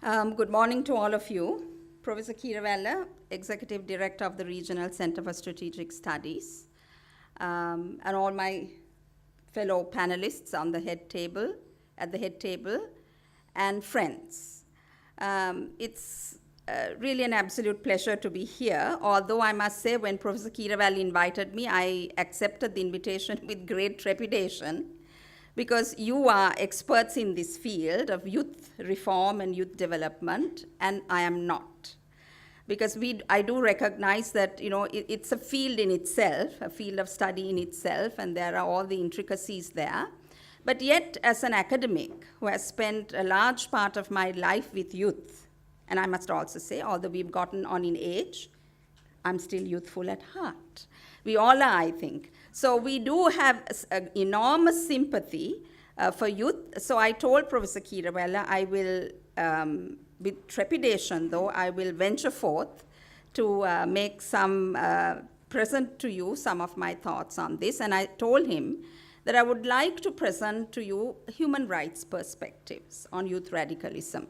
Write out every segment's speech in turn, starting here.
Good morning to all of you. Professor Keeravella, Executive Director of the Regional Center for Strategic Studies, and all my fellow panelists on the head table, and friends. It's really an absolute pleasure to be here, although I must say when Professor Keeravella invited me, I accepted the invitation with great trepidation, because you are experts in this field of youth reform and youth development, and I am not. Because I do recognize that it's a field in itself, a field of study in itself, and there are all the intricacies there. But yet, as an academic who has spent a large part of my life with youth, and I must also say, although we've gotten on in age, I'm still youthful at heart. We all are, I think. So we do have enormous sympathy for youth. So I told Professor Keeravella, I will, with trepidation though, I will venture forth to make present to you some of my thoughts on this. And I told him that I would like to present to you human rights perspectives on youth radicalism.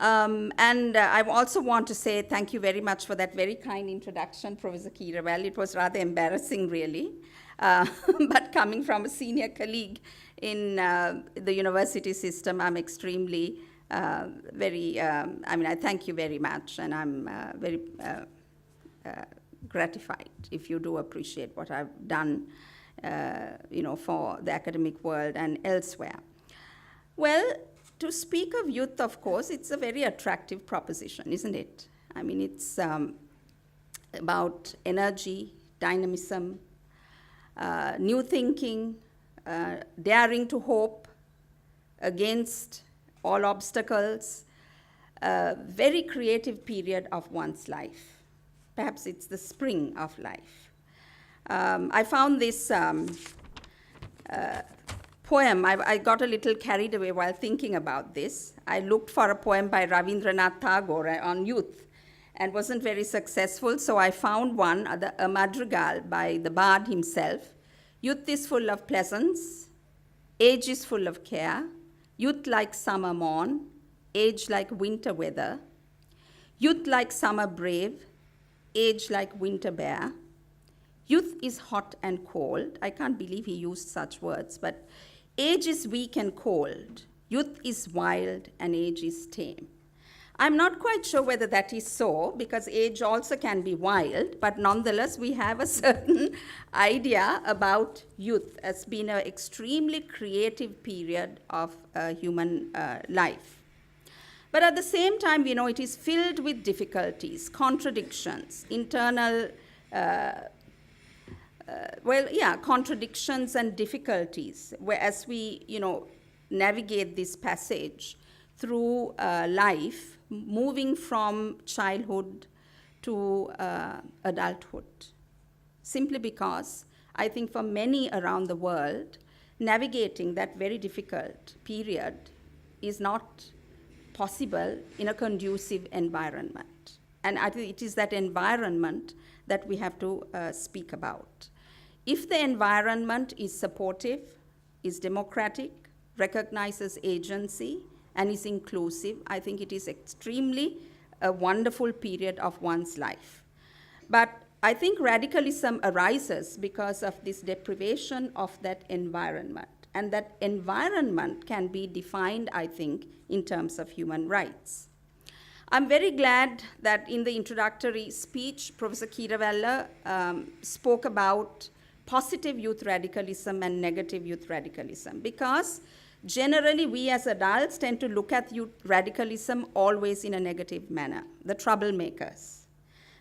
I also want to say thank you very much for that very kind introduction, Professor Keeravella. It was rather embarrassing, really. But coming from a senior colleague in the university system, I'm extremely I thank you very much, and I'm very gratified if you do appreciate what I've done, for the academic world and elsewhere. Well, to speak of youth, of course, it's a very attractive proposition, isn't it? I mean, it's about energy, dynamism, new thinking, daring to hope against all obstacles, a very creative period of one's life. Perhaps it's the spring of life. I found this poem. I got a little carried away while thinking about this. I looked for a poem by Rabindranath Tagore on youth and wasn't very successful, so I found one, a madrigal by the bard himself. Youth is full of pleasance, age is full of care, youth like summer morn, age like winter weather, youth like summer brave, age like winter bear. Youth is hot and cold. I can't believe he used such words, but age is weak and cold. Youth is wild and age is tame. I'm not quite sure whether that is so, because age also can be wild, but nonetheless, we have a certain idea about youth as being an extremely creative period of human life. But at the same time, it is filled with difficulties, contradictions, internal contradictions and difficulties, as we, navigate this passage through life, moving from childhood to adulthood. Simply because I think for many around the world, navigating that very difficult period is not possible in a conducive environment. And I think it is that environment that we have to speak about. If the environment is supportive, is democratic, recognizes agency, and is inclusive, I think it is extremely a wonderful period of one's life. But I think radicalism arises because of this deprivation of that environment. And that environment can be defined, I think, in terms of human rights. I'm very glad that in the introductory speech, Professor Keeravella spoke about positive youth radicalism and negative youth radicalism, because generally we as adults tend to look at youth radicalism always in a negative manner, the troublemakers.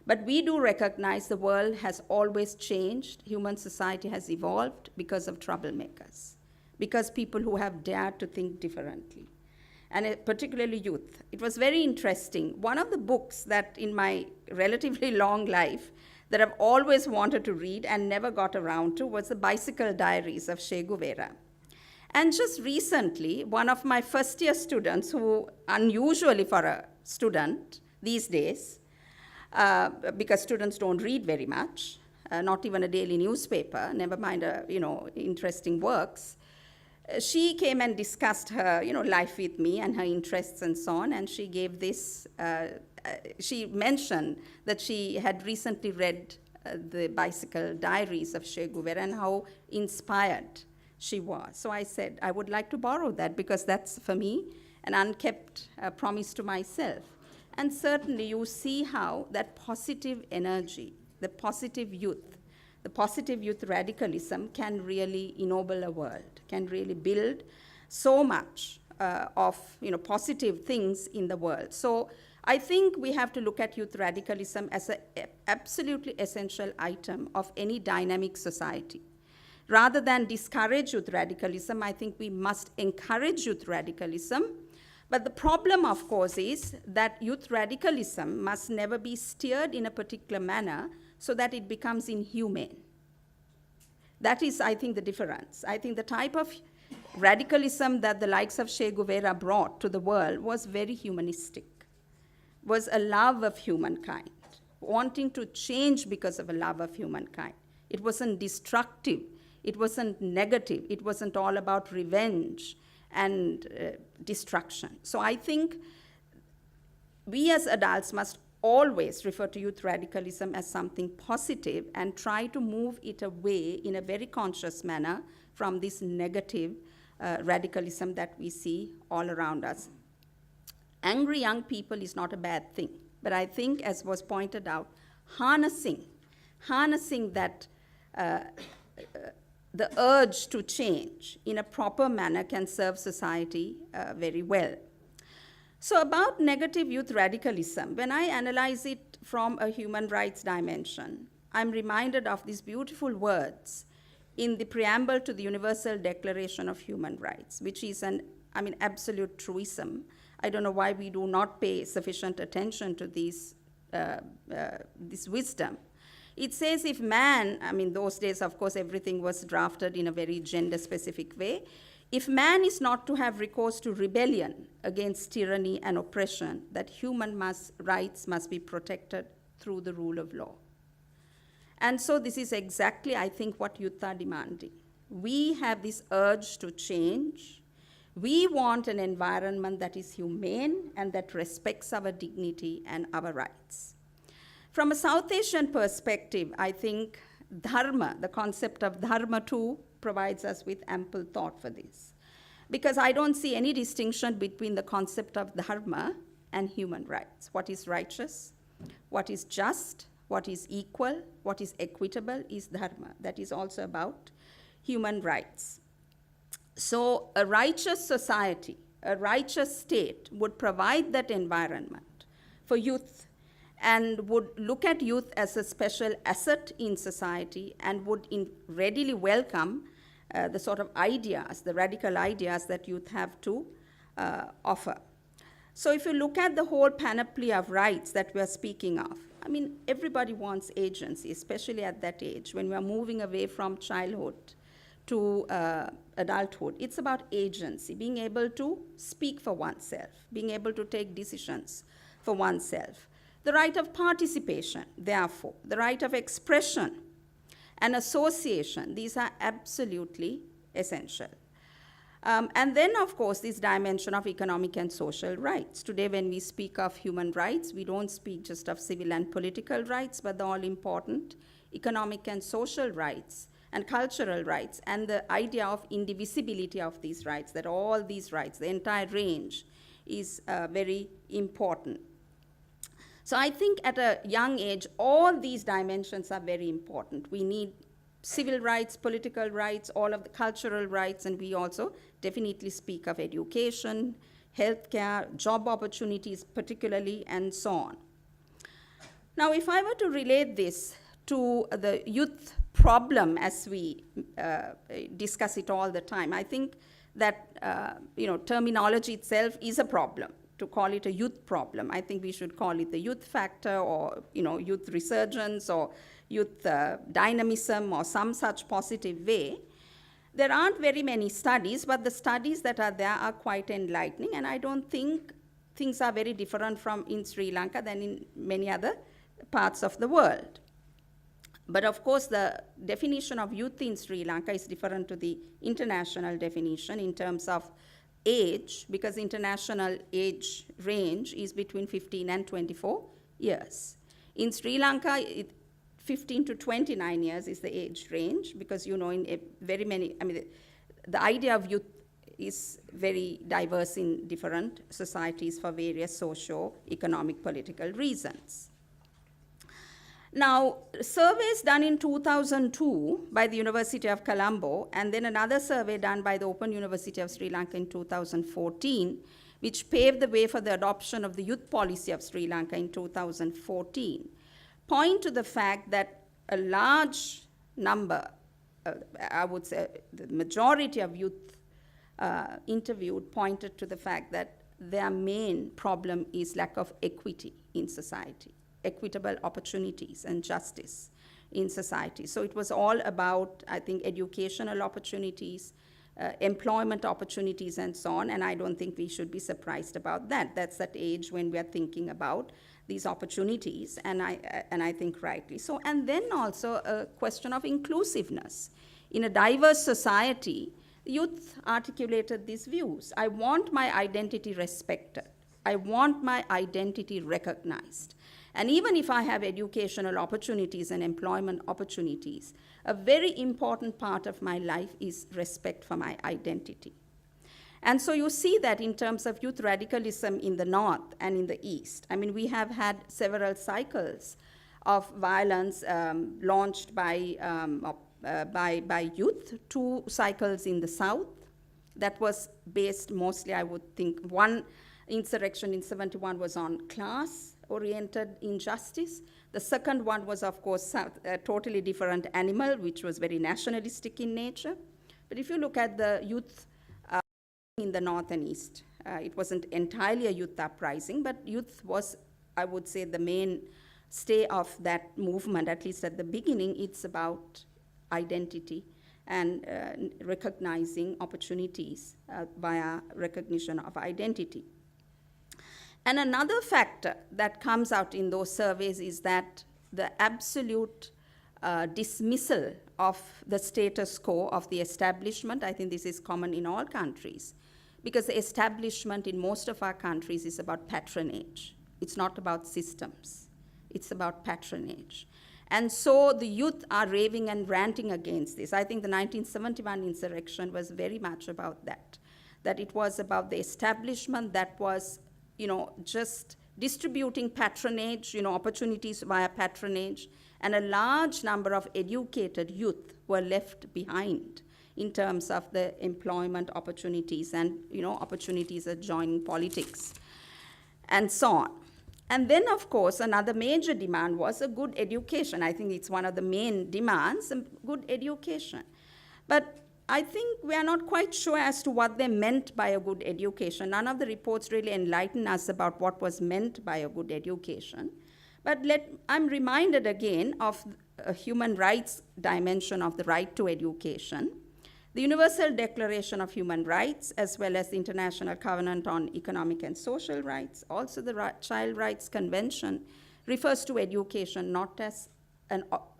But we do recognize the world has always changed, human society has evolved because of troublemakers, because people who have dared to think differently, and particularly youth. It was very interesting. One of the books that in my relatively long life that I've always wanted to read and never got around to was The Bicycle Diaries of Che Guevara. And just recently, one of my first-year students, who unusually for a student these days, because students don't read very much, not even a daily newspaper, never mind interesting works, she came and discussed her, life with me and her interests and so on, and she gave this, she mentioned that she had recently read the Bicycle Diaries of Che Guevara and how inspired she was. So I said, I would like to borrow that because that's, for me, an unkept promise to myself. And certainly you see how that positive energy, the positive youth radicalism can really ennoble a world, can really build so much of positive things in the world. So I think we have to look at youth radicalism as an absolutely essential item of any dynamic society. Rather than discourage youth radicalism, I think we must encourage youth radicalism. But the problem, of course, is that youth radicalism must never be steered in a particular manner so that it becomes inhumane. That is, I think, the difference. I think the type of radicalism that the likes of Che Guevara brought to the world was very humanistic, was a love of humankind, wanting to change because of a love of humankind. It wasn't destructive. It wasn't negative. It wasn't all about revenge and destruction. So I think we as adults must always refer to youth radicalism as something positive and try to move it away in a very conscious manner from this negative radicalism that we see all around us. Angry young people is not a bad thing, but I think, as was pointed out, harnessing that the urge to change in a proper manner can serve society very well. So about negative youth radicalism, when I analyze it from a human rights dimension, I'm reminded of these beautiful words in the preamble to the Universal Declaration of Human Rights, which is an absolute truism. I don't know why we do not pay sufficient attention to this wisdom. It says if man, those days, of course, everything was drafted in a very gender-specific way. If man is not to have recourse to rebellion against tyranny and oppression, that human rights must be protected through the rule of law. And so this is exactly, I think, what youth are demanding. We have this urge to change. We want an environment that is humane and that respects our dignity and our rights. From a South Asian perspective, I think dharma, the concept of dharma too, provides us with ample thought for this. Because I don't see any distinction between the concept of dharma and human rights. What is righteous, what is just, what is equal, what is equitable is dharma. That is also about human rights. So a righteous society, a righteous state would provide that environment for youth and would look at youth as a special asset in society and would readily welcome the sort of ideas, the radical ideas that youth have to offer. So if you look at the whole panoply of rights that we are speaking of, everybody wants agency, especially at that age when we are moving away from childhood to adulthood. It's about agency, being able to speak for oneself, being able to take decisions for oneself. The right of participation, therefore, the right of expression and association, these are absolutely essential. And then, of course, this dimension of economic and social rights. Today, when we speak of human rights, we don't speak just of civil and political rights, but the all-important economic and social rights and cultural rights, and the idea of indivisibility of these rights, that all these rights, the entire range, is very important. So I think at a young age, all these dimensions are very important. We need civil rights, political rights, all of the cultural rights, and we also definitely speak of education, healthcare, job opportunities particularly, and so on. Now, if I were to relate this to the youth problem as we discuss it all the time, I think that terminology itself is a problem. To call it a youth problem, I think we should call it the youth factor, or youth resurgence, or youth dynamism, or some such positive way. There aren't very many studies, but the studies that are there are quite enlightening, and I don't think things are very different from in Sri Lanka than in many other parts of the world. But of course, the definition of youth in Sri Lanka is different to the international definition in terms of age, because international age range is between 15 and 24 years. In Sri Lanka, 15 to 29 years is the age range, because in very many, the idea of youth is very diverse in different societies for various socio-economic, political reasons. Now, surveys done in 2002 by the University of Colombo, and then another survey done by the Open University of Sri Lanka in 2014, which paved the way for the adoption of the youth policy of Sri Lanka in 2014, point to the fact that a large number, I would say the majority of youth interviewed pointed to the fact that their main problem is lack of equity in society, equitable opportunities and justice in society. So it was all about, I think, educational opportunities, employment opportunities, and so on, and I don't think we should be surprised about that. That's that age when we are thinking about these opportunities, and I think rightly so. And then also a question of inclusiveness. In a diverse society, youth articulated these views. I want my identity respected. I want my identity recognized. And even if I have educational opportunities and employment opportunities, a very important part of my life is respect for my identity. And so you see that in terms of youth radicalism in the North and in the East. We have had several cycles of violence launched by youth, 2 cycles in the South. That was based mostly, I would think, one insurrection in 71 was on class-oriented injustice. The second one was, of course, a totally different animal, which was very nationalistic in nature. But if you look at the youth in the North and East, it wasn't entirely a youth uprising, but youth was, I would say, the mainstay of that movement, at least at the beginning. It's about identity and recognizing opportunities via recognition of identity. And another factor that comes out in those surveys is that the absolute dismissal of the status quo of the establishment. I think this is common in all countries, because the establishment in most of our countries is about patronage. It's not about systems. It's about patronage. And so the youth are raving and ranting against this. I think the 1971 insurrection was very much about that it was about the establishment that was just distributing patronage, opportunities via patronage, and a large number of educated youth were left behind in terms of the employment opportunities and, opportunities of joining politics, and so on. And then, of course, another major demand was a good education. I think it's one of the main demands, good education. But I think we are not quite sure as to what they meant by a good education. None of the reports really enlighten us about what was meant by a good education. But I'm reminded again of a human rights dimension of the right to education. The Universal Declaration of Human Rights, as well as the International Covenant on Economic and Social Rights, also the Child Rights Convention, refers to education not as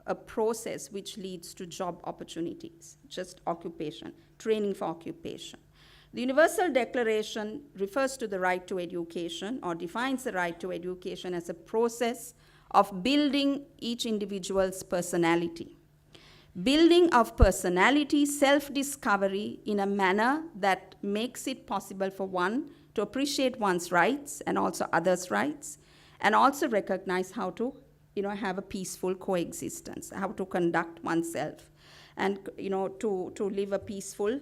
a process which leads to job opportunities, just occupation, training for occupation. The Universal Declaration refers to the right to education, or defines the right to education as a process of building each individual's personality. Building of personality, self-discovery in a manner that makes it possible for one to appreciate one's rights and also others' rights, and also recognize how to have a peaceful coexistence, how to conduct oneself, and to live a peaceful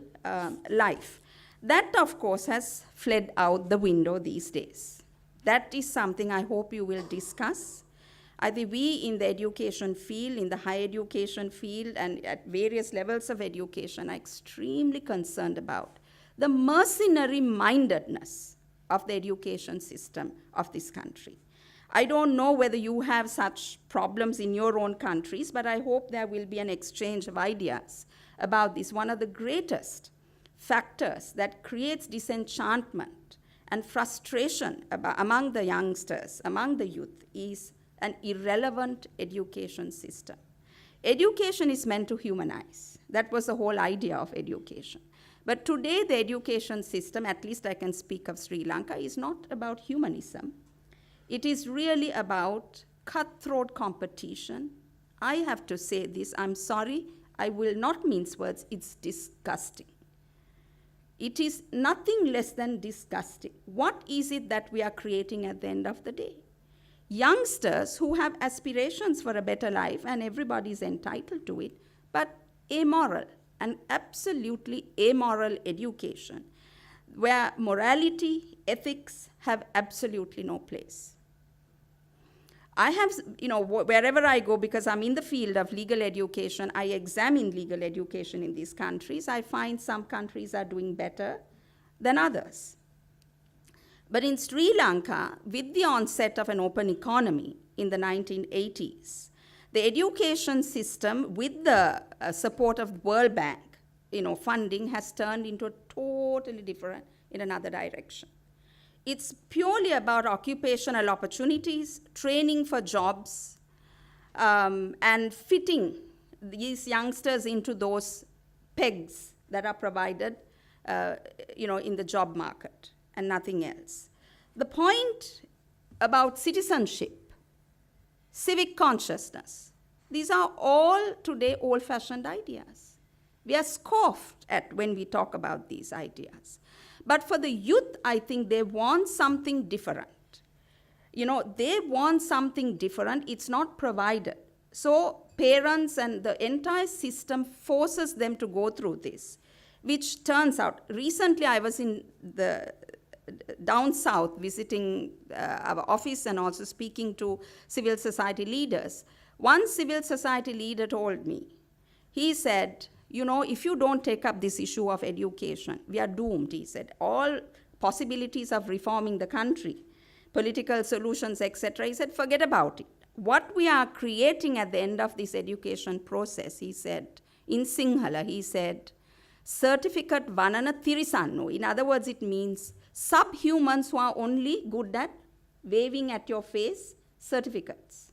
life. That, of course, has fled out the window these days. That is something I hope you will discuss. I think we in the education field, in the higher education field, and at various levels of education are extremely concerned about the mercenary mindedness of the education system of this country. I don't know whether you have such problems in your own countries, but I hope there will be an exchange of ideas about this. One of the greatest factors that creates disenchantment and frustration among the youngsters, among the youth, is an irrelevant education system. Education is meant to humanize. That was the whole idea of education. But today, the education system, at least I can speak of Sri Lanka, is not about humanism. It is really about cutthroat competition. I have to say this, I'm sorry, I will not mince words, it's disgusting. It is nothing less than disgusting. What is it that we are creating at the end of the day? Youngsters who have aspirations for a better life, and everybody is entitled to it, but amoral, and absolutely amoral education, where morality, ethics have absolutely no place. I have, wherever I go, because I'm in the field of legal education, I examine legal education in these countries. I find some countries are doing better than others. But in Sri Lanka, with the onset of an open economy in the 1980s, the education system, with the support of the World Bank, funding, has turned into a totally different, in another direction. It's purely about occupational opportunities, training for jobs, and fitting these youngsters into those pegs that are provided, in the job market, and nothing else. The point about citizenship, civic consciousness, these are all today old-fashioned ideas. We are scoffed at when we talk about these ideas. But for the youth, I think they want something different. They want something different. It's not provided. So parents and the entire system forces them to go through this, which turns out, recently I was in the down south visiting our office and also speaking to civil society leaders. One civil society leader told me, he said, if you don't take up this issue of education, we are doomed, he said. All possibilities of reforming the country, political solutions, etc., he said, forget about it. What we are creating at the end of this education process, he said, in Sinhala, he said, certificate vanana thirisannu. In other words, it means subhumans who are only good at waving at your face certificates.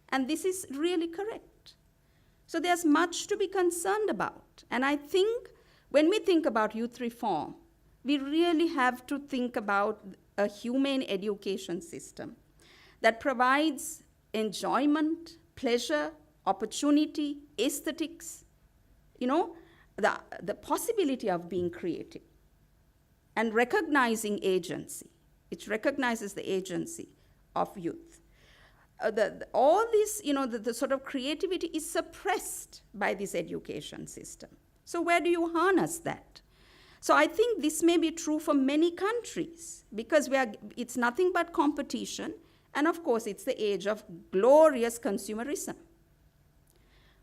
And this is really correct. So there's much to be concerned about. And I think when we think about youth reform, we really have to think about a humane education system that provides enjoyment, pleasure, opportunity, aesthetics, the possibility of being creative, and recognizing agency. It recognizes the agency of youth. All this, the sort of creativity is suppressed by this education system. So where do you harness that? So I think this may be true for many countries, because it's nothing but competition, and of course it's the age of glorious consumerism.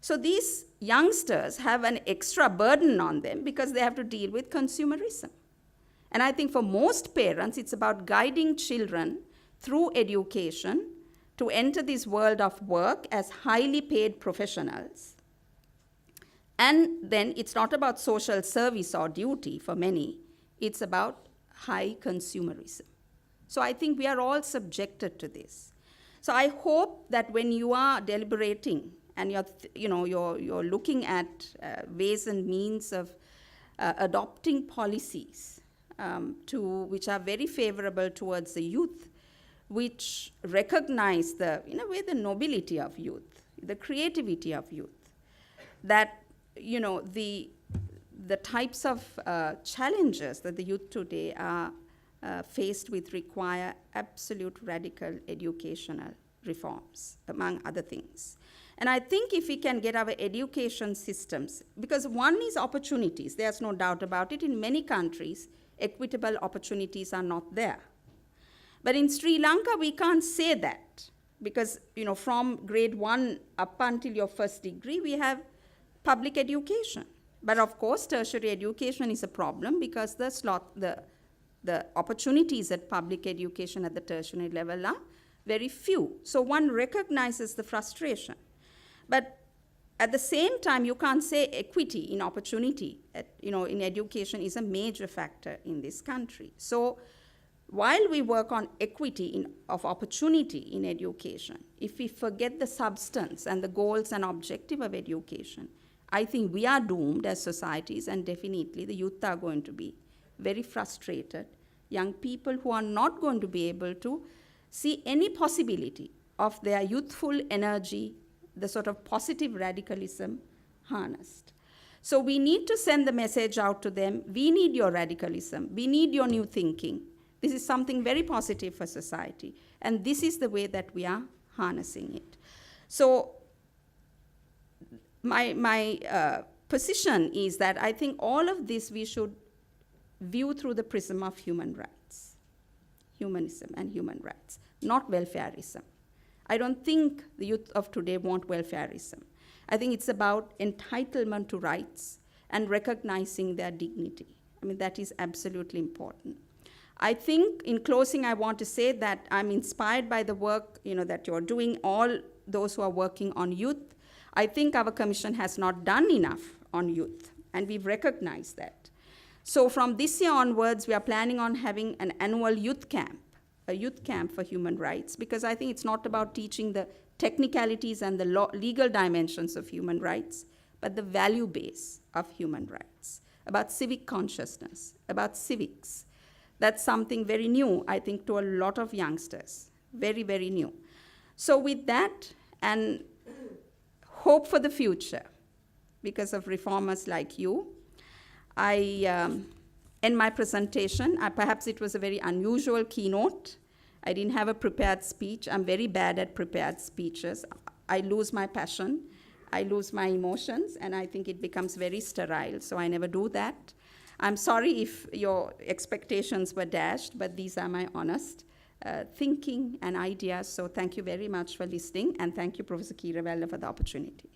So these youngsters have an extra burden on them because they have to deal with consumerism. And I think for most parents, it's about guiding children through education to enter this world of work as highly paid professionals. And then it's not about social service or duty for many, it's about high consumerism. So I think we are all subjected to this. So I hope that when you are deliberating and you're looking at ways and means of adopting policies which are very favorable towards the youth, which recognize the nobility of youth, the creativity of youth, that the types of challenges that the youth today are faced with require absolute radical educational reforms, among other things. And I think if we can get our education systems, because one is opportunities, there's no doubt about it. In many countries, equitable opportunities are not there. But in Sri Lanka, we can't say that, because from grade 1 up until your first degree, we have public education. But of course, tertiary education is a problem because the opportunities at public education at the tertiary level are very few. So one recognizes the frustration. But at the same time, you can't say equity in opportunity, in education is a major factor in this country. So while we work on equity of opportunity in education, if we forget the substance and the goals and objective of education, I think we are doomed as societies, and definitely the youth are going to be very frustrated. Young people who are not going to be able to see any possibility of their youthful energy, the sort of positive radicalism harnessed. So we need to send the message out to them, we need your radicalism, we need your new thinking. This is something very positive for society, and this is the way that we are harnessing it. So my position is that I think all of this we should view through the prism of human rights, humanism and human rights, not welfareism. I don't think the youth of today want welfareism. I think it's about entitlement to rights and recognizing their dignity. I mean, that is absolutely important. I think, in closing, I want to say that I'm inspired by the work that you're doing, all those who are working on youth. I think our commission has not done enough on youth, and we've recognized that. So from this year onwards, we are planning on having an annual youth camp, a youth camp for human rights, because I think it's not about teaching the technicalities and the legal dimensions of human rights, but the value base of human rights, about civic consciousness, about civics. That's something very new, I think, to a lot of youngsters, very, very new. So with that, and hope for the future, because of reformers like you, I end my presentation. Perhaps it was a very unusual keynote. I didn't have a prepared speech. I'm very bad at prepared speeches. I lose my passion, I lose my emotions, and I think it becomes very sterile, so I never do that. I'm sorry if your expectations were dashed, but these are my honest thinking and ideas. So thank you very much for listening, and thank you, Professor Keeravella, for the opportunity.